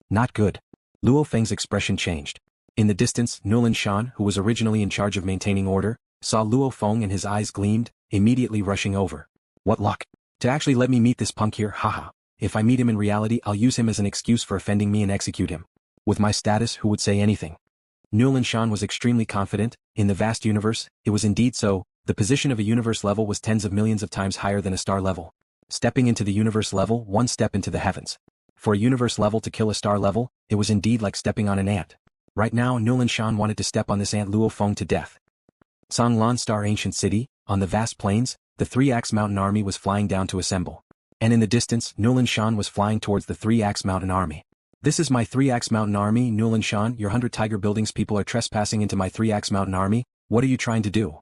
Not good. Luo Feng's expression changed. In the distance, Nuolan Shan, who was originally in charge of maintaining order, saw Luo Feng and his eyes gleamed, immediately rushing over. What luck. To actually let me meet this punk here, haha. If I meet him in reality, I'll use him as an excuse for offending me and execute him. With my status, who would say anything? Nuolan Shan was extremely confident. In the vast universe, it was indeed so. The position of a universe level was tens of millions of times higher than a star level. Stepping into the universe level, one step into the heavens. For a universe level to kill a star level, it was indeed like stepping on an ant. Right now, Nuolan Shan wanted to step on this ant Luo Feng to death. Nuolan Star Ancient City, on the vast plains, the Three-Axe Mountain Army was flying down to assemble. And in the distance, Nuolan Shan was flying towards the Three-Axe Mountain Army. This is my Three-Axe Mountain Army, Nuolan Shan, your 100 Tiger Buildings people are trespassing into my Three-Axe Mountain Army, what are you trying to do?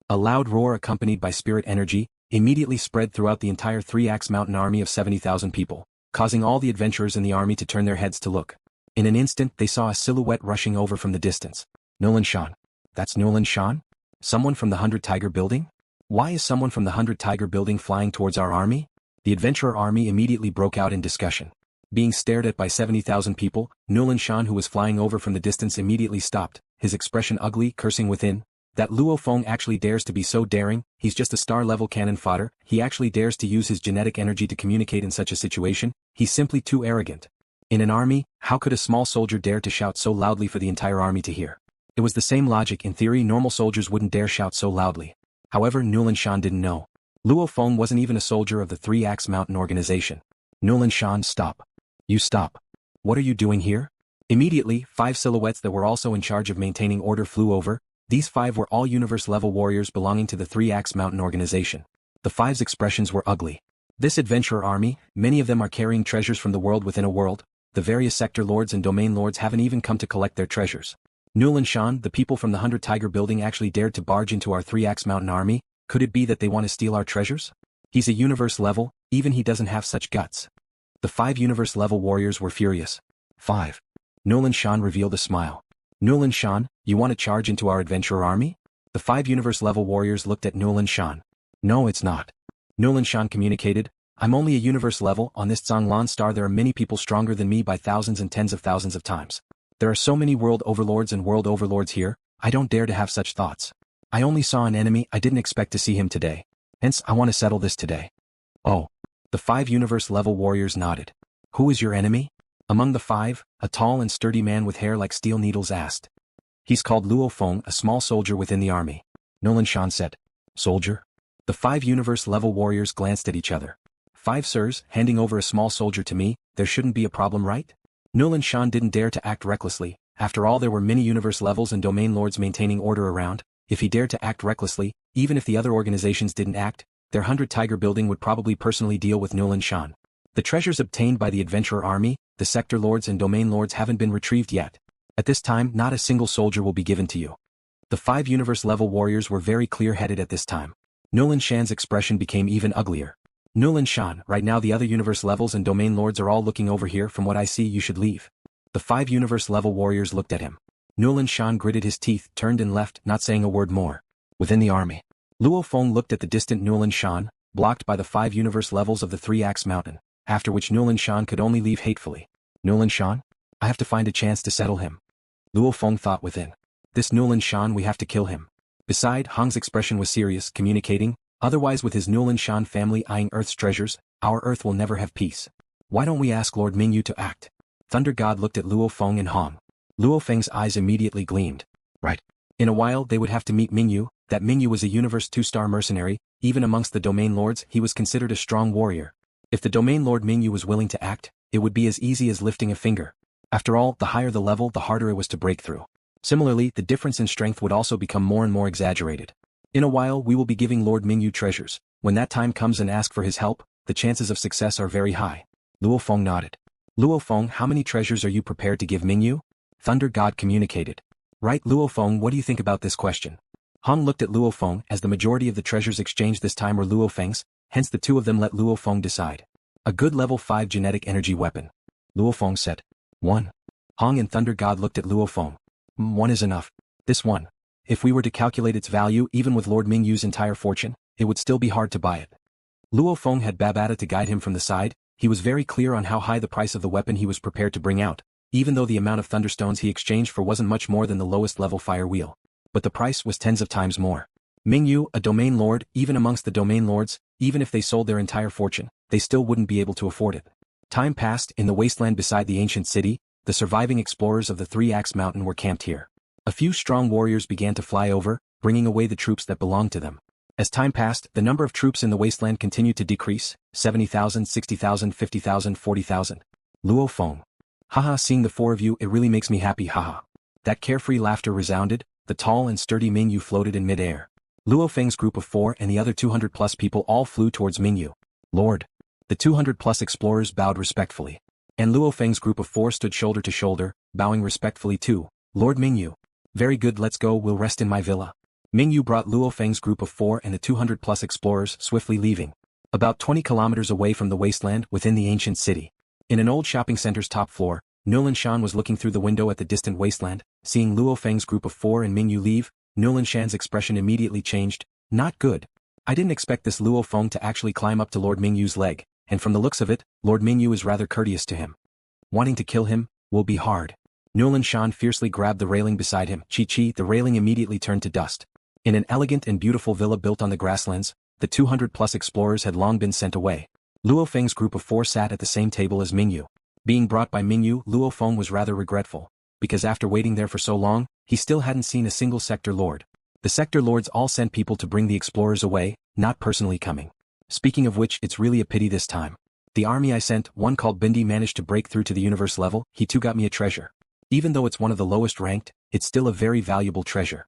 A loud roar accompanied by spirit energy, immediately spread throughout the entire Three-Axe Mountain Army of 70,000 people, causing all the adventurers in the army to turn their heads to look. In an instant they saw a silhouette rushing over from the distance. Nuolan Shan. That's Nuolan Shan? Someone from the 100 Tiger Building? Why is someone from the 100 Tiger Building flying towards our army? The adventurer army immediately broke out in discussion. Being stared at by 70,000 people, Nuolan Shan, who was flying over from the distance, immediately stopped, his expression ugly, cursing within. That Luo Feng actually dares to be so daring, he's just a star-level cannon fodder, he actually dares to use his genetic energy to communicate in such a situation, he's simply too arrogant. In an army, how could a small soldier dare to shout so loudly for the entire army to hear? It was the same logic. In theory, normal soldiers wouldn't dare shout so loudly. However, Nuolan Shan didn't know. Luo Feng wasn't even a soldier of the Three-Axe Mountain organization. Nuolan Shan, stop. You stop. What are you doing here? Immediately, 5 silhouettes that were also in charge of maintaining order flew over. These 5 were all universe-level warriors belonging to the Three-Axe Mountain organization. The 5's expressions were ugly. This adventurer army, many of them are carrying treasures from the world within a world. The various sector lords and domain lords haven't even come to collect their treasures. Nuolan Shan, the people from the 100 Tiger Building actually dared to barge into our Three-Axe Mountain Army. Could it be that they want to steal our treasures? He's a universe level, even he doesn't have such guts. The 5 universe level warriors were furious. 5. Nuolan Shan revealed a smile. Nuolan Shan, you want to charge into our adventurer army? The 5 universe level warriors looked at Nuolan Shan. No, it's not. Nuolan Shan communicated, I'm only a universe level. On this Nuolan Star there are many people stronger than me by thousands and tens of thousands of times. There are so many world overlords and world overlords here, I don't dare to have such thoughts. I only saw an enemy, I didn't expect to see him today. Hence, I want to settle this today. Oh. The 5 universe level warriors nodded. Who is your enemy? Among the 5, a tall and sturdy man with hair like steel needles asked. He's called Luo Feng, a small soldier within the army. Nuolan Shan said. Soldier? The 5 universe level warriors glanced at each other. 5 sirs, handing over a small soldier to me, there shouldn't be a problem, right? Nuolan Shan didn't dare to act recklessly. After all, there were many universe levels and domain lords maintaining order around. If he dared to act recklessly, even if the other organizations didn't act, their 100 Tiger Building would probably personally deal with Nuolan Shan. The treasures obtained by the adventurer army, the sector lords and domain lords haven't been retrieved yet. At this time, not a single soldier will be given to you. The 5 universe level warriors were very clear-headed at this time. Nuolan Shan's expression became even uglier. Nuolan Shan, right now the other universe levels and domain lords are all looking over here. From what I see, you should leave. The 5 universe level warriors looked at him. Nuolan Shan gritted his teeth, turned and left, not saying a word more. Within the army, Luo Feng looked at the distant Nuolan Shan, blocked by the 5 universe levels of the Three-Axe Mountain, after which Nuolan Shan could only leave hatefully. Nuolan Shan? I have to find a chance to settle him. Luo Feng thought within. This Nuolan Shan, we have to kill him. Beside, Hong's expression was serious, communicating, otherwise with his Nuolan Shan family eyeing Earth's treasures, our Earth will never have peace. Why don't we ask Lord Mingyu to act? Thunder God looked at Luo Feng and Hong. Luo Feng's eyes immediately gleamed. Right. In a while they would have to meet Mingyu. That Mingyu was a universe 2-star mercenary, even amongst the domain lords he was considered a strong warrior. If the domain lord Mingyu was willing to act, it would be as easy as lifting a finger. After all, the higher the level, the harder it was to break through. Similarly, the difference in strength would also become more and more exaggerated. In a while we will be giving Lord Mingyu treasures. When that time comes and ask for his help, the chances of success are very high. Luo Feng nodded. Luo Feng, how many treasures are you prepared to give Mingyu? Thunder God communicated. Right, Luo Feng, what do you think about this question? Hong looked at Luo Feng, as the majority of the treasures exchanged this time were Luo Feng's, hence the two of them let Luo Feng decide. A good level 5 genetic energy weapon. Luo Feng said. 1. Hong and Thunder God looked at Luo Feng. 1 is enough. This one. If we were to calculate its value even with Lord Mingyu's entire fortune, it would still be hard to buy it. Luo Feng had Babata to guide him from the side. He was very clear on how high the price of the weapon he was prepared to bring out, even though the amount of thunderstones he exchanged for wasn't much more than the lowest level fire wheel. But the price was tens of times more. Mingyu, a domain lord, even amongst the domain lords, even if they sold their entire fortune, they still wouldn't be able to afford it. Time passed. In the wasteland beside the ancient city, the surviving explorers of the Three-Axe Mountain were camped here. A few strong warriors began to fly over, bringing away the troops that belonged to them. As time passed, the number of troops in the wasteland continued to decrease, 70,000, 60,000, 50,000, 40,000. Luo Feng. Haha, seeing the four of you, it really makes me happy, haha. That carefree laughter resounded. The tall and sturdy Mingyu floated in mid-air. Luo Feng's group of 4 and the other 200+ people all flew towards Mingyu. Lord. The 200+ explorers bowed respectfully. And Luo Feng's group of 4 stood shoulder to shoulder, bowing respectfully too. Lord Mingyu. Very good, let's go, we'll rest in my villa. Mingyu brought Luo Feng's group of 4 and the 200+ explorers swiftly leaving. About 20 kilometers away from the wasteland within the ancient city. In an old shopping center's top floor, Nuolan Shan was looking through the window at the distant wasteland. Seeing Luo Feng's group of 4 and Mingyu leave, Nuolan Shan's expression immediately changed. Not good. I didn't expect this Luo Feng to actually climb up to Lord Mingyu's leg, and from the looks of it, Lord Mingyu is rather courteous to him. Wanting to kill him will be hard. Nuolan Shan fiercely grabbed the railing beside him. Chi, the railing immediately turned to dust. In an elegant and beautiful villa built on the grasslands, the 200+ explorers had long been sent away. Luo Feng's group of 4 sat at the same table as Mingyu. Being brought by Mingyu, Luo Feng was rather regretful, because after waiting there for so long, he still hadn't seen a single sector lord. The sector lords all sent people to bring the explorers away, not personally coming. Speaking of which, it's really a pity this time. The army I sent, one called Bindi, managed to break through to the universe level. He too got me a treasure. Even though it's one of the lowest ranked, it's still a very valuable treasure.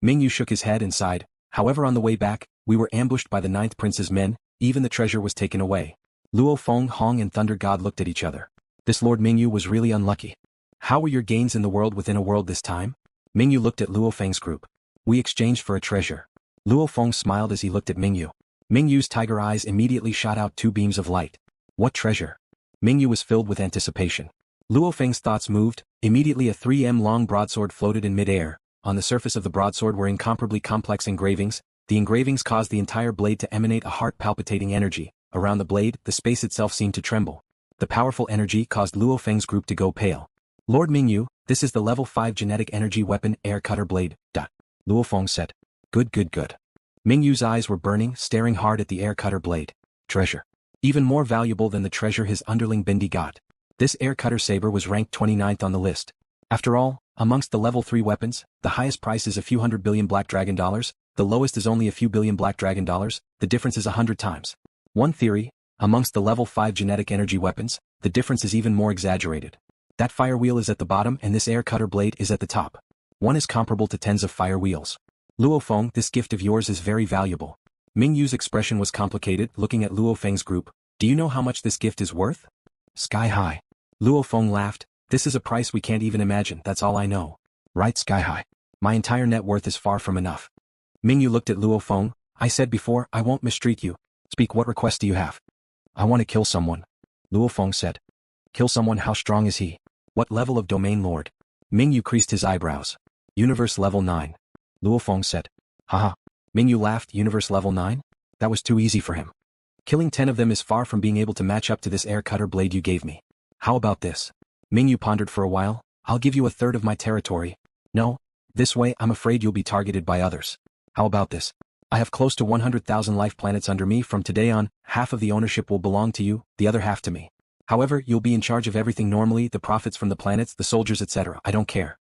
Mingyu shook his head and sighed. However, on the way back, we were ambushed by the 9th prince's men. Even the treasure was taken away. Luo Feng, Hong and Thunder God looked at each other. This Lord Mingyu was really unlucky. How were your gains in the world within a world this time? Mingyu looked at Luo Feng's group. We exchanged for a treasure. Luo Feng smiled as he looked at Mingyu. Mingyu's tiger eyes immediately shot out 2 beams of light. What treasure? Mingyu was filled with anticipation. Luo Feng's thoughts moved. Immediately a 3 m long broadsword floated in mid-air. On the surface of the broadsword were incomparably complex engravings. The engravings caused the entire blade to emanate a heart-palpitating energy. Around the blade, the space itself seemed to tremble. The powerful energy caused Luo Feng's group to go pale. Lord Mingyu, this is the level 5 genetic energy weapon air cutter blade. Luo Feng said. Good. Mingyu's eyes were burning, staring hard at the air cutter blade. Treasure. Even more valuable than the treasure his underling Bindi got. This air cutter saber was ranked 29th on the list. After all, amongst the level 3 weapons, the highest price is a few hundred billion black dragon dollars, the lowest is only a few billion black dragon dollars, the difference is 100 times. One theory, amongst the level 5 genetic energy weapons, the difference is even more exaggerated. That fire wheel is at the bottom and this air cutter blade is at the top. One is comparable to tens of fire wheels. Luo Feng, this gift of yours is very valuable. Mingyu's expression was complicated, looking at Luo Feng's group. Do you know how much this gift is worth? Sky high. Luo Feng laughed. This is a price we can't even imagine, that's all I know. Right, sky high. My entire net worth is far from enough. Mingyu looked at Luo Feng. I said before, I won't mistreat you. Speak, what request do you have? I want to kill someone. Luo Feng said. Kill someone, how strong is he? What level of domain lord? Mingyu creased his eyebrows. Universe level 9. Luo Feng said. Haha. Mingyu laughed, universe level 9? That was too easy for him. Killing 10 of them is far from being able to match up to this air cutter blade you gave me. How about this? Mingyu pondered for a while. I'll give you a third of my territory. No. This way I'm afraid you'll be targeted by others. How about this? I have close to 100,000 life planets under me. From today on, half of the ownership will belong to you, the other half to me. However, you'll be in charge of everything normally, the profits from the planets, the soldiers, etc. I don't care.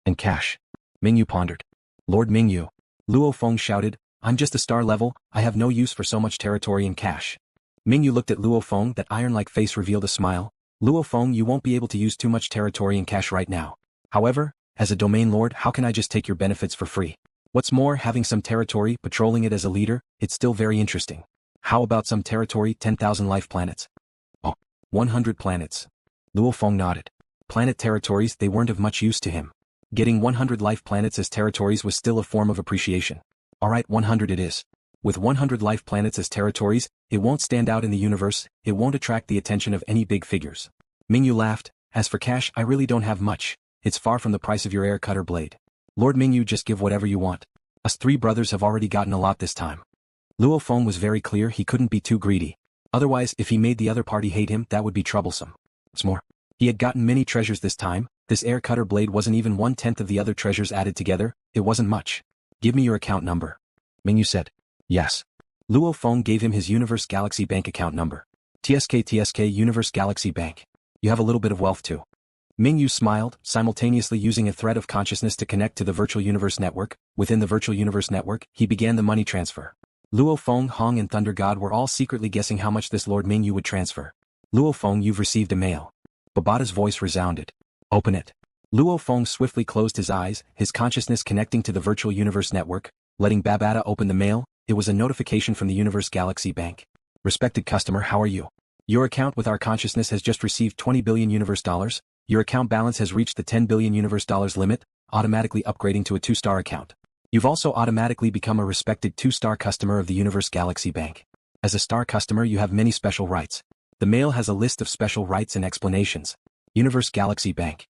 And cash. Mingyu pondered. Lord Mingyu. Luo Feng shouted, I'm just a star level, I have no use for so much territory and cash. Mingyu looked at Luo Feng, that iron-like face revealed a smile. Luo Feng, you won't be able to use too much territory and cash right now. However, as a domain lord, how can I just take your benefits for free? What's more, having some territory, patrolling it as a leader, it's still very interesting. How about some territory, 10,000 life planets? Oh, 100 planets. Luo Feng nodded. Planet territories, they weren't of much use to him. Getting 100 life planets as territories was still a form of appreciation. Alright, 100 it is. With 100 life planets as territories, it won't stand out in the universe, it won't attract the attention of any big figures. Mingyu laughed. As for cash, I really don't have much. It's far from the price of your air cutter blade. Lord Mingyu, just give whatever you want. Us 3 brothers have already gotten a lot this time. Luo Feng was very clear he couldn't be too greedy. Otherwise, if he made the other party hate him, that would be troublesome. What's more, he had gotten many treasures this time. This air cutter blade wasn't even 1/10 of the other treasures added together. It wasn't much. Give me your account number. Mingyu said. Yes. Luo Feng gave him his Universe Galaxy Bank account number. TSK Universe Galaxy Bank. You have a little bit of wealth too. Mingyu smiled, simultaneously using a thread of consciousness to connect to the virtual universe network. Within the virtual universe network, he began the money transfer. Luo Feng, Hong and Thunder God were all secretly guessing how much this Lord Mingyu would transfer. Luo Feng, you've received a mail. Babata's voice resounded. Open it. Luo Feng swiftly closed his eyes, his consciousness connecting to the virtual universe network, letting Babata open the mail. It was a notification from the Universe Galaxy Bank. Respected customer, how are you? Your account with our consciousness has just received 20 billion universe dollars. Your account balance has reached the 10 billion universe dollars limit, automatically upgrading to a 2-star account. You've also automatically become a respected 2-star customer of the Universe Galaxy Bank. As a star customer, you have many special rights. The mail has a list of special rights and explanations. Universe Galaxy Bank.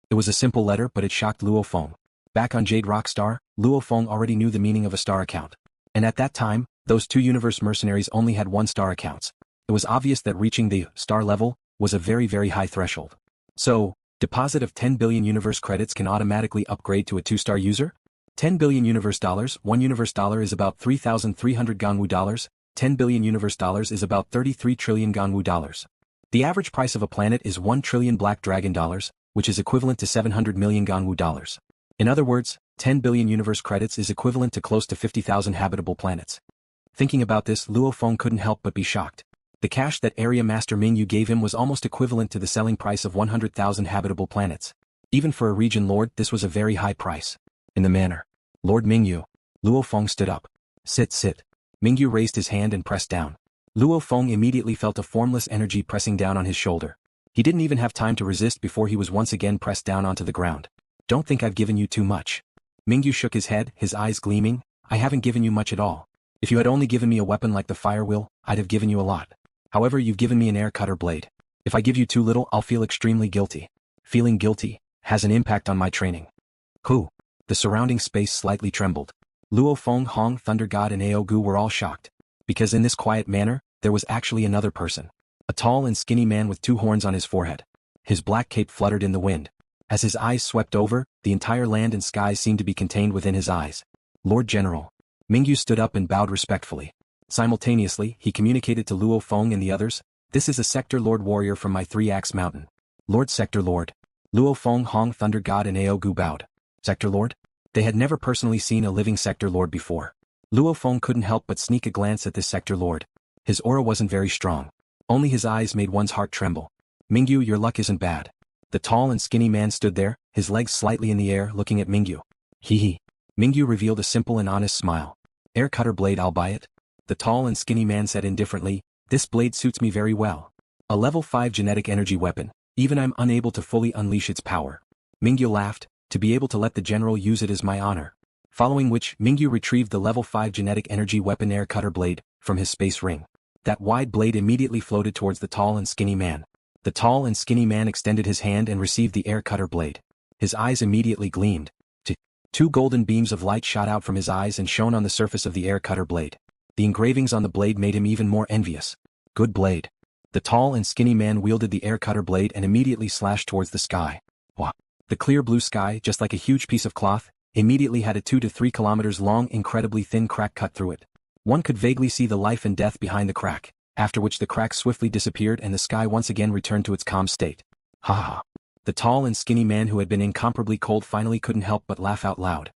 It was a simple letter, but it shocked Luo Feng. Back on Jade Rockstar, Luo Feng already knew the meaning of a star account. And at that time, those two universe mercenaries only had 1-star accounts. It was obvious that reaching the star level was a very, very high threshold. So, deposit of 10 billion universe credits can automatically upgrade to a 2-star user? 10 billion universe dollars, 1 universe dollar is about 3,300 Ganwu dollars, 10 billion universe dollars is about 33 trillion Ganwu dollars. The average price of a planet is 1 trillion black dragon dollars, which is equivalent to 700 million Ganwu dollars. In other words, 10 billion universe credits is equivalent to close to 50,000 habitable planets. Thinking about this, Luo Feng couldn't help but be shocked. The cash that Area Master Mingyu gave him was almost equivalent to the selling price of 100,000 habitable planets. Even for a region lord, this was a very high price. In the manner, Lord Mingyu. Luo Feng stood up. Sit. Mingyu raised his hand and pressed down. Luo Feng immediately felt a formless energy pressing down on his shoulder. He didn't even have time to resist before he was once again pressed down onto the ground. Don't think I've given you too much. Mingyu shook his head, his eyes gleaming. I haven't given you much at all. If you had only given me a weapon like the fire wheel, I'd have given you a lot. However, you've given me an air cutter blade. If I give you too little, I'll feel extremely guilty. Feeling guilty has an impact on my training. Who? The surrounding space slightly trembled. Luo Feng, Hong, Thunder God and Aogu were all shocked. Because in this quiet manner, there was actually another person. A tall and skinny man with 2 horns on his forehead. His black cape fluttered in the wind. As his eyes swept over, the entire land and sky seemed to be contained within his eyes. Lord General. Mingyu stood up and bowed respectfully. Simultaneously, he communicated to Luo Feng and the others, this is a Sector Lord warrior from my 3-Axe Mountain. Lord Sector Lord. Luo Feng, Hong, Thunder God and Aogu bowed. Sector Lord? They had never personally seen a living Sector Lord before. Luo Feng couldn't help but sneak a glance at this Sector Lord. His aura wasn't very strong. Only his eyes made one's heart tremble. Mingyu, your luck isn't bad. The tall and skinny man stood there, his legs slightly in the air, looking at Mingyu. Hee. Mingyu revealed a simple and honest smile. Air cutter blade, I'll buy it. The tall and skinny man said indifferently, this blade suits me very well. A level 5 genetic energy weapon, even I'm unable to fully unleash its power. Mingyu laughed, to be able to let the general use it is my honor. Following which, Mingyu retrieved the level 5 genetic energy weapon air cutter blade from his space ring. That wide blade immediately floated towards the tall and skinny man. The tall and skinny man extended his hand and received the air cutter blade. His eyes immediately gleamed. 2 golden beams of light shot out from his eyes and shone on the surface of the air cutter blade. The engravings on the blade made him even more envious. Good blade. The tall and skinny man wielded the air cutter blade and immediately slashed towards the sky. Wow. The clear blue sky, just like a huge piece of cloth, immediately had a 2 to 3 kilometers long, incredibly thin crack cut through it. One could vaguely see the life and death behind the crack, after which the crack swiftly disappeared and the sky once again returned to its calm state. Ha ha. The tall and skinny man who had been incomparably cold finally couldn't help but laugh out loud.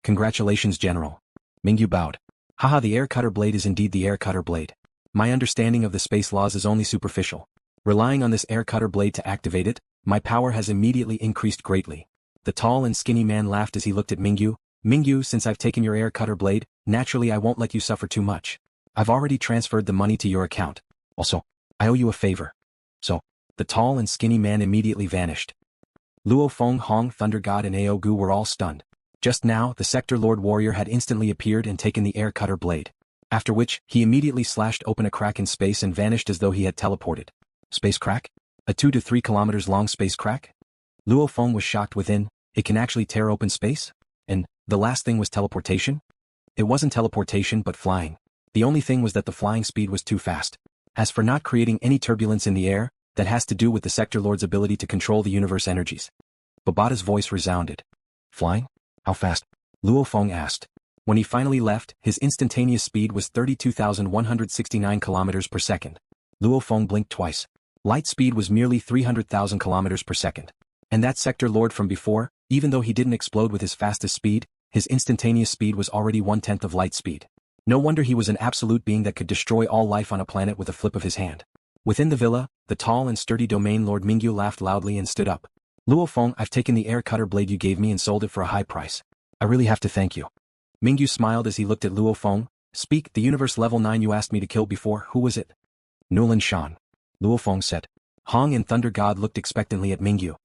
Congratulations, General. Mingyu bowed. Haha, the air cutter blade is indeed the air cutter blade. My understanding of the space laws is only superficial. Relying on this air cutter blade to activate it, my power has immediately increased greatly. The tall and skinny man laughed as he looked at Mingyu. Mingyu, since I've taken your air cutter blade, naturally I won't let you suffer too much. I've already transferred the money to your account. Also, I owe you a favor. So, the tall and skinny man immediately vanished. Luo Feng, Hong, Thunder God and Aogu were all stunned. Just now, the Sector Lord warrior had instantly appeared and taken the air cutter blade. After which, he immediately slashed open a crack in space and vanished as though he had teleported. Space crack? A 2 to 3 kilometers long space crack? Luo Feng was shocked within, it can actually tear open space? And, the last thing was teleportation? It wasn't teleportation but flying. The only thing was that the flying speed was too fast. As for not creating any turbulence in the air, that has to do with the Sector Lord's ability to control the universe energies. Babata's voice resounded. Flying? How fast? Luo Feng asked. When he finally left, his instantaneous speed was 32,169 kilometers per second. Luo Feng blinked twice. Light speed was merely 300,000 kilometers per second. And that Sector Lord from before, even though he didn't explode with his fastest speed, his instantaneous speed was already 1/10 of light speed. No wonder he was an absolute being that could destroy all life on a planet with a flip of his hand. Within the villa, the tall and sturdy domain Lord Mingyu laughed loudly and stood up. Luo Feng, I've taken the air cutter blade you gave me and sold it for a high price. I really have to thank you. Mingyu smiled as he looked at Luo Feng. Speak, the universe level 9 you asked me to kill before, who was it? Nuolan Shan. Luo Feng said. Hong and Thunder God looked expectantly at Mingyu.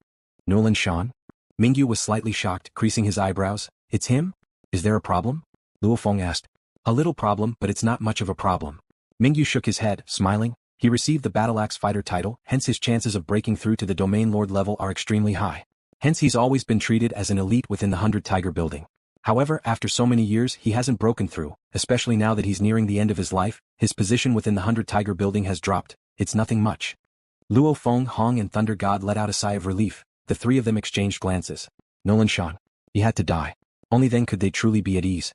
Nuolan Shan? Mingyu was slightly shocked, creasing his eyebrows. It's him? Is there a problem? Luo Feng asked. A little problem, but it's not much of a problem. Mingyu shook his head, smiling. He received the Battle Axe Fighter title, hence his chances of breaking through to the Domain Lord level are extremely high. Hence he's always been treated as an elite within the 100 Tiger building. However, after so many years he hasn't broken through, especially now that he's nearing the end of his life, his position within the 100 Tiger building has dropped. It's nothing much. Luo Feng, Hong and Thunder God let out a sigh of relief. The three of them exchanged glances. Nuolan Shan. He had to die. Only then could they truly be at ease.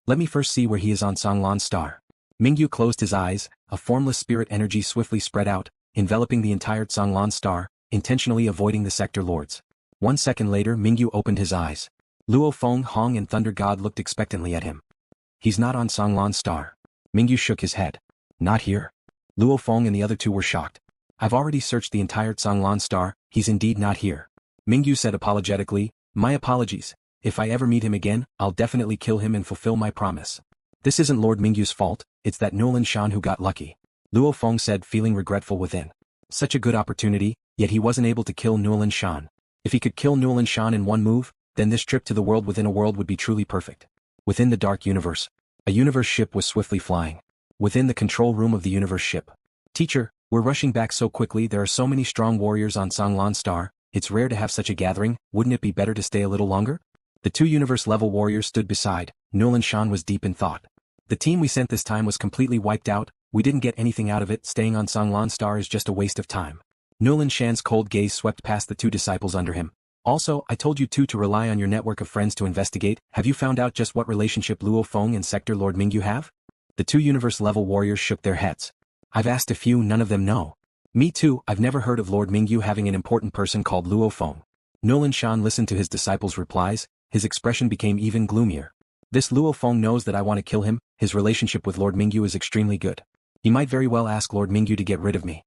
Let me first see where he is on Nuolan Star. Mingyu closed his eyes, a formless spirit energy swiftly spread out, enveloping the entire Nuolan Star, intentionally avoiding the Sector Lords. 1 second later Mingyu opened his eyes. Luo Feng, Hong and Thunder God looked expectantly at him. He's not on Nuolan Star. Mingyu shook his head. Not here? Luo Feng and the other two were shocked. I've already searched the entire Nuolan Star, he's indeed not here. Mingyu said apologetically, my apologies. If I ever meet him again, I'll definitely kill him and fulfill my promise. This isn't Lord Mingyu's fault, it's that Nuolan Shan who got lucky. Luo Feng said, feeling regretful within. Such a good opportunity, yet he wasn't able to kill Nuolan Shan. If he could kill Nuolan Shan in one move, then this trip to the world within a world would be truly perfect. Within the dark universe, a universe ship was swiftly flying. Within the control room of the universe ship. Teacher, we're rushing back so quickly, there are so many strong warriors on Nuolan Star, it's rare to have such a gathering, wouldn't it be better to stay a little longer? The two universe-level warriors stood beside. Nuolan Shan was deep in thought. The team we sent this time was completely wiped out, we didn't get anything out of it, staying on Nuolan Star is just a waste of time. Nuolan Shan's cold gaze swept past the two disciples under him. Also, I told you two to rely on your network of friends to investigate, have you found out just what relationship Luo Feng and Sector Lord Mingyu have? The two universe-level warriors shook their heads. I've asked a few, none of them know. Me too, I've never heard of Lord Mingyu having an important person called Luo Feng. Nuolan Shan listened to his disciples' replies, his expression became even gloomier. This Luo Feng knows that I want to kill him, his relationship with Lord Mingyu is extremely good. He might very well ask Lord Mingyu to get rid of me.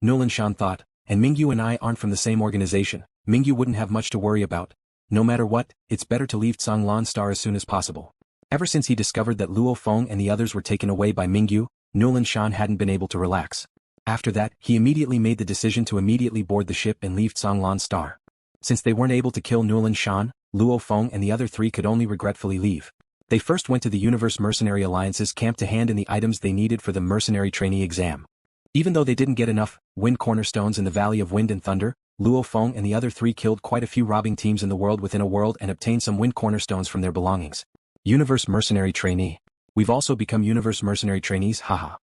Nuolan Shan thought, and Mingyu and I aren't from the same organization, Mingyu wouldn't have much to worry about. No matter what, it's better to leave Nuolan Star as soon as possible. Ever since he discovered that Luo Feng and the others were taken away by Mingyu, Nuolan Shan hadn't been able to relax. After that, he immediately made the decision to immediately board the ship and leave Nuolan Star. Since they weren't able to kill Nuolan Shan, Luo Feng and the other three could only regretfully leave. They first went to the Universe Mercenary Alliance's camp to hand in the items they needed for the Mercenary Trainee exam. Even though they didn't get enough wind cornerstones in the Valley of Wind and Thunder, Luo Feng and the other three killed quite a few robbing teams in the world within a world and obtained some wind cornerstones from their belongings. Universe Mercenary Trainee. We've also become Universe Mercenary Trainees, haha.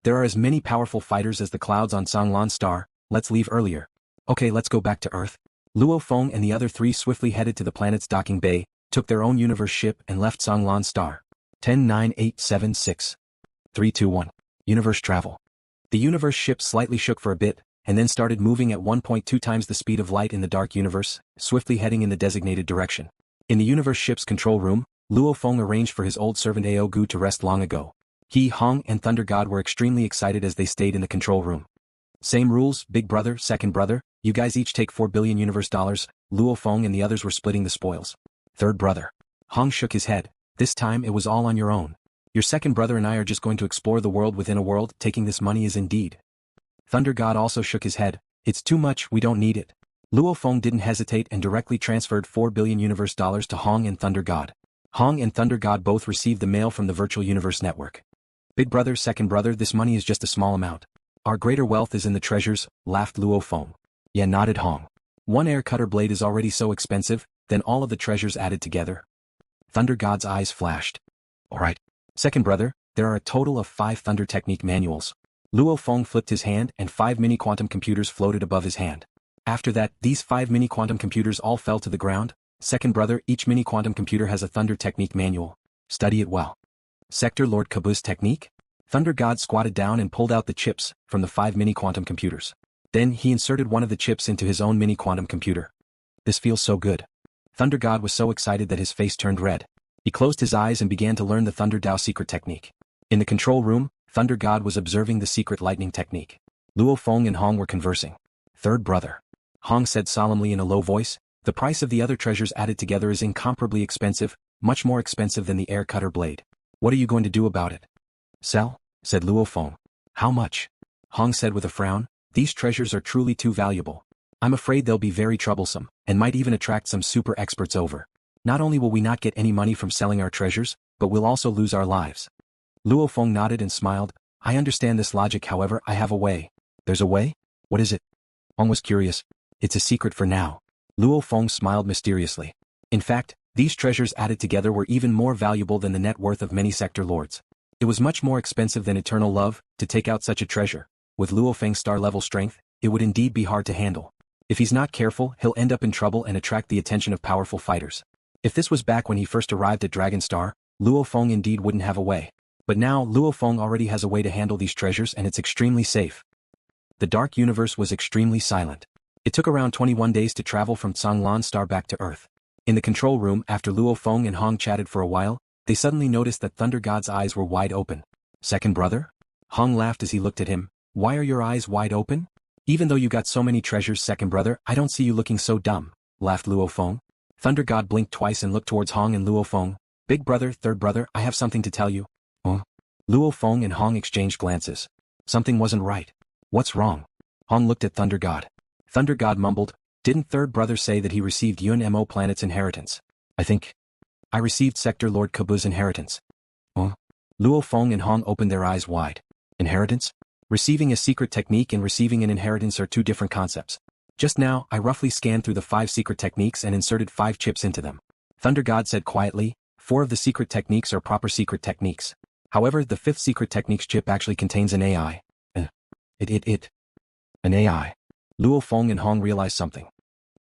There are as many powerful fighters as the clouds on Nuolan Star, let's leave earlier. Okay, let's go back to Earth. Luo Feng and the other three swiftly headed to the planet's docking bay, took their own universe ship and left Nuolan Star. 10-9-8-7-6. 3-2-1. Universe travel. The universe ship slightly shook for a bit, and then started moving at 1.2 times the speed of light in the dark universe, swiftly heading in the designated direction. In the universe ship's control room, Luo Feng arranged for his old servant Ao Gu to rest long ago. He, Hong and Thunder God were extremely excited as they stayed in the control room. Same rules, big brother, second brother, you guys each take 4 billion universe dollars, Luo Feng and the others were splitting the spoils. Third brother. Hong shook his head, this time it was all on your own. Your second brother and I are just going to explore the world within a world, taking this money is indeed. Thunder God also shook his head, it's too much, we don't need it. Luo Feng didn't hesitate and directly transferred 4 billion universe dollars to Hong and Thunder God. Hong and Thunder God both received the mail from the virtual universe network. Big brother, second brother, this money is just a small amount. Our greater wealth is in the treasures, laughed Luo Feng. Yeah, nodded Hong. One air cutter blade is already so expensive, then all of the treasures added together. Thunder God's eyes flashed. Alright. Second brother, there are a total of 5 thunder technique manuals. Luo Feng flipped his hand and 5 mini-quantum computers floated above his hand. After that, these 5 mini-quantum computers all fell to the ground. Second brother, each mini-quantum computer has a thunder technique manual. Study it well. Sector Lord Kabuz's technique? Thunder God squatted down and pulled out the chips from the 5 mini-quantum computers. Then he inserted one of the chips into his own mini-quantum computer. This feels so good. Thunder God was so excited that his face turned red. He closed his eyes and began to learn the Thunder Dao secret technique. In the control room, Thunder God was observing the secret lightning technique. Luo Feng and Hong were conversing. Third brother. Hong said solemnly in a low voice, the price of the other treasures added together is incomparably expensive, much more expensive than the air cutter blade. What are you going to do about it? Sell, said Luo Feng. How much? Hong said with a frown, these treasures are truly too valuable. I'm afraid they'll be very troublesome, and might even attract some super experts over. Not only will we not get any money from selling our treasures, but we'll also lose our lives. Luo Feng nodded and smiled. I understand this logic, however, I have a way. There's a way? What is it? Hong was curious. It's a secret for now. Luo Feng smiled mysteriously. In fact, these treasures added together were even more valuable than the net worth of many sector lords. It was much more expensive than eternal love to take out such a treasure. With Luo Feng's star-level strength, it would indeed be hard to handle. If he's not careful, he'll end up in trouble and attract the attention of powerful fighters. If this was back when he first arrived at Dragon Star, Luo Feng indeed wouldn't have a way. But now Luo Feng already has a way to handle these treasures and it's extremely safe. The dark universe was extremely silent. It took around 21 days to travel from Nuolan Star back to Earth. In the control room, after Luo Feng and Hong chatted for a while, they suddenly noticed that Thunder God's eyes were wide open. Second brother? Hong laughed as he looked at him. Why are your eyes wide open? Even though you got so many treasures, second brother, I don't see you looking so dumb, laughed Luo Feng. Thunder God blinked twice and looked towards Hong and Luo Feng. Big brother, third brother, I have something to tell you. Luo Feng and Hong exchanged glances. Something wasn't right. What's wrong? Hong looked at Thunder God. Thunder God mumbled, didn't third brother say that he received UNMO planet's inheritance? I received Sector Lord Kabuz's inheritance. Luo Feng and Hong opened their eyes wide. Inheritance? Receiving a secret technique and receiving an inheritance are two different concepts. Just now, I roughly scanned through the 5 secret techniques and inserted 5 chips into them. Thunder God said quietly, 4 of the secret techniques are proper secret techniques. However, the 5th secret techniques chip actually contains an AI. An AI. Luo Feng and Hong realized something.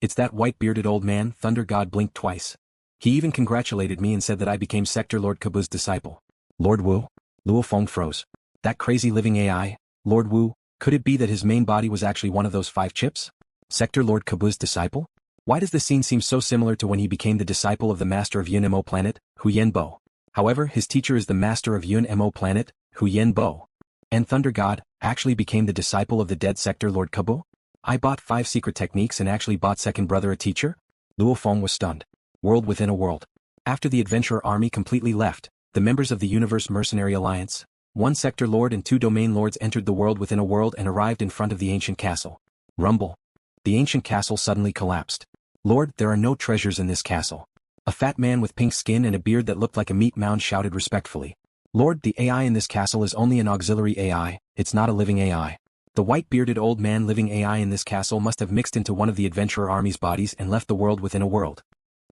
It's that white-bearded old man, Thunder God blinked twice. He even congratulated me and said that I became Sector Lord Kabuz's disciple. Lord Wu? Luo Feng froze. That crazy living AI, Lord Wu, could it be that his main body was actually one of those 5 chips? Sector Lord Kabuz's disciple? Why does the scene seem so similar to when he became the disciple of the master of UNMO planet, Hu Yenbo? However, his teacher is the master of UNMO planet, Hu Yenbo. And Thunder God actually became the disciple of the dead Sector Lord Kabu? I bought 5 secret techniques and actually bought second brother a teacher? Luo Feng was stunned. World within a world. After the adventurer army completely left, the members of the Universe Mercenary Alliance, 1 sector lord and 2 domain lords entered the world within a world and arrived in front of the ancient castle. Rumble. The ancient castle suddenly collapsed. Lord, there are no treasures in this castle. A fat man with pink skin and a beard that looked like a meat mound shouted respectfully. Lord, the AI in this castle is only an auxiliary AI, it's not a living AI. The white-bearded old man living AI in this castle must have mixed into one of the adventurer army's bodies and left the world within a world.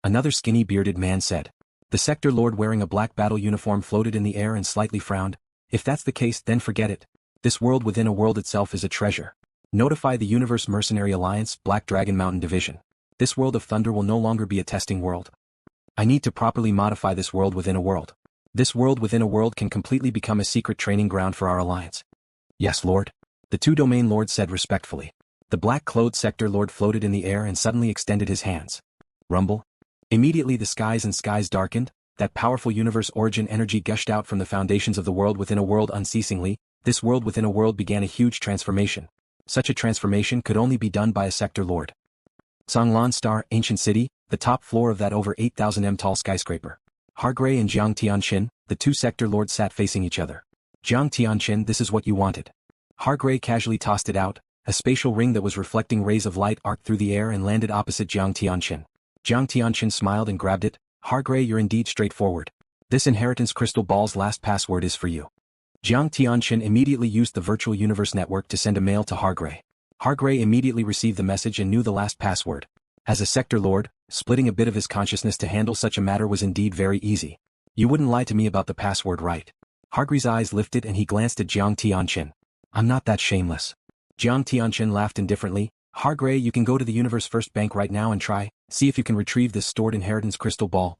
Another skinny bearded man said. The sector lord wearing a black battle uniform floated in the air and slightly frowned. If that's the case, then forget it. This world within a world itself is a treasure. Notify the Universe Mercenary Alliance, Black Dragon Mountain Division. This world of thunder will no longer be a testing world. I need to properly modify this world within a world. This world within a world can completely become a secret training ground for our alliance. Yes, Lord. The 2 domain lords said respectfully. The black-clothed sector lord floated in the air and suddenly extended his hands. Rumble. Immediately the skies darkened, that powerful universe origin energy gushed out from the foundations of the world within a world unceasingly. This world within a world began a huge transformation. Such a transformation could only be done by a sector lord. Nuolan Star, ancient city, the top floor of that over 8,000 m tall skyscraper. Hargray and Jiang Tianqin, the 2 sector lords sat facing each other. Jiang Tianqin, this is what you wanted. Hargray casually tossed it out. A spatial ring that was reflecting rays of light arced through the air and landed opposite Jiang Tianqin. Jiang Tianqin smiled and grabbed it. Hargray, you're indeed straightforward. This inheritance crystal ball's last password is for you. Jiang Tianqin immediately used the virtual universe network to send a mail to Hargray. Hargray immediately received the message and knew the last password. As a sector lord, splitting a bit of his consciousness to handle such a matter was indeed very easy. You wouldn't lie to me about the password, right? Hargray's eyes lifted and he glanced at Jiang Tianqin. I'm not that shameless. Jiang Tianqian laughed indifferently. Hargray, you can go to the Universe First Bank right now and see if you can retrieve this stored inheritance crystal ball.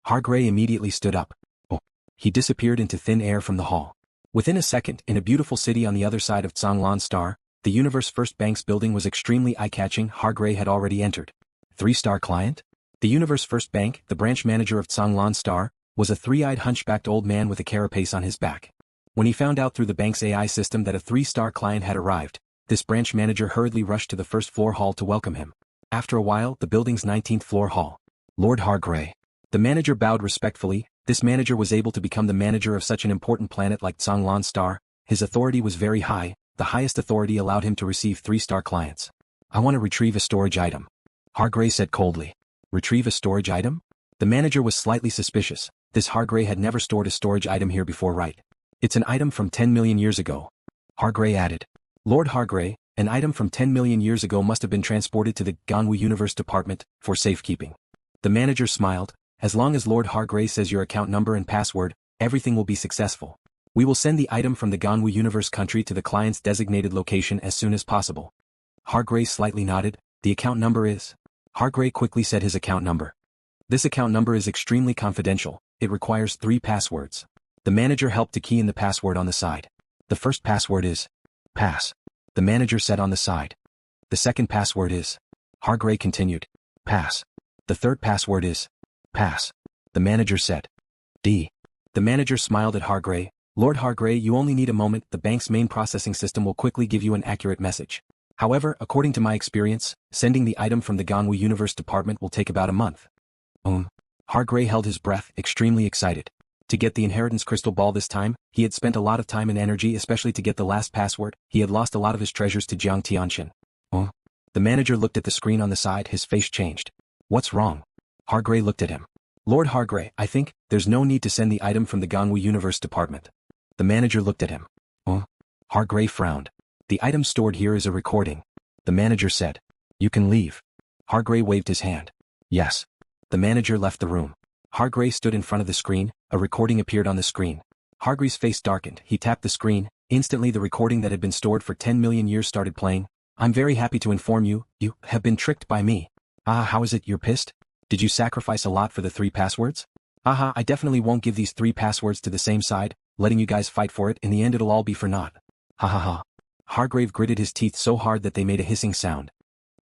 Hargray immediately stood up. Oh. He disappeared into thin air from the hall. Within a second, in a beautiful city on the other side of Nuolan Star, the Universe First Bank's building was extremely eye-catching. Hargray had already entered. 3-star client? The Universe First Bank, the branch manager of Nuolan Star, was a 3-eyed hunchbacked old man with a carapace on his back. When he found out through the bank's AI system that a 3-star client had arrived, this branch manager hurriedly rushed to the first-floor hall to welcome him. After a while, the building's 19th floor hall. Lord Hargray. The manager bowed respectfully. This manager was able to become the manager of such an important planet like Nuolan Star. His authority was very high. The highest authority allowed him to receive 3-star clients. I want to retrieve a storage item. Hargray said coldly. Retrieve a storage item? The manager was slightly suspicious. This Hargray had never stored a storage item here before, right? It's an item from 10 million years ago. Hargray added. Lord Hargray, an item from 10 million years ago must have been transported to the Ganwu Universe Department for safekeeping. The manager smiled. As long as Lord Hargray says your account number and password, everything will be successful. We will send the item from the Ganwu Universe country to the client's designated location as soon as possible. Hargray slightly nodded. The account number is? Hargray quickly said his account number. This account number is extremely confidential. It requires 3 passwords. The manager helped to key in the password on the side. The first password is pass. The manager said on the side. The second password is. Hargray continued. Pass. The third password is. Pass. The manager said. D. The manager smiled at Hargray. Lord Hargray, you only need a moment. The bank's main processing system will quickly give you an accurate message. However, according to my experience, sending the item from the Ganwu Universe Department will take about a month. Hargray held his breath, extremely excited. To get the inheritance crystal ball this time, he had spent a lot of time and energy, especially to get the last password. He had lost a lot of his treasures to Jiang Tianqian. The manager looked at the screen on the side. His face changed. What's wrong? Hargray looked at him. Lord Hargray, I think there's no need to send the item from the Ganwu Universe Department. The manager looked at him. Hargray frowned. The item stored here is a recording. The manager said. You can leave. Hargray waved his hand. Yes. The manager left the room. Hargray stood in front of the screen. A recording appeared on the screen. Hargray's face darkened. He tapped the screen. Instantly the recording that had been stored for 10 million years started playing. I'm very happy to inform you, you have been tricked by me. How is it you're pissed? Did you sacrifice a lot for the 3 passwords? I definitely won't give these 3 passwords to the same side, letting you guys fight for it. In the end it'll all be for naught. Hargrave gritted his teeth so hard that they made a hissing sound.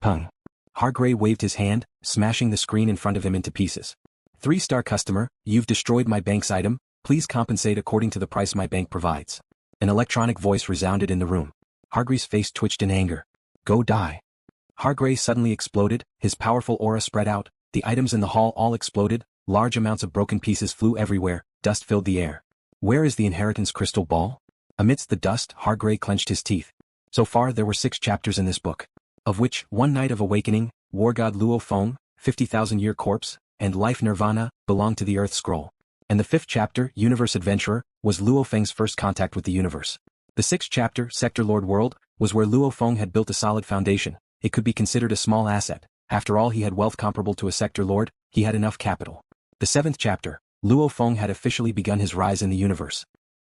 Pung. Hargrave waved his hand, smashing the screen in front of him into pieces. 3-star customer, you've destroyed my bank's item, please compensate according to the price my bank provides. An electronic voice resounded in the room. Hargrave's face twitched in anger. Go die. Hargrave suddenly exploded, his powerful aura spread out, the items in the hall all exploded, large amounts of broken pieces flew everywhere, dust filled the air. Where is the inheritance crystal ball? Amidst the dust, Hargrave clenched his teeth. So far there were 6 chapters in this book, of which One Night of Awakening, War God Luo Feng, 50,000-Year Corpse, and Life Nirvana belonged to the Earth Scroll. And the 5th chapter, Universe Adventurer, was Luo Feng's first contact with the universe. The 6th chapter, Sector Lord World, was where Luo Feng had built a solid foundation. It could be considered a small asset. After all, he had wealth comparable to a Sector Lord, he had enough capital. The 7th chapter, Luo Feng had officially begun his rise in the universe.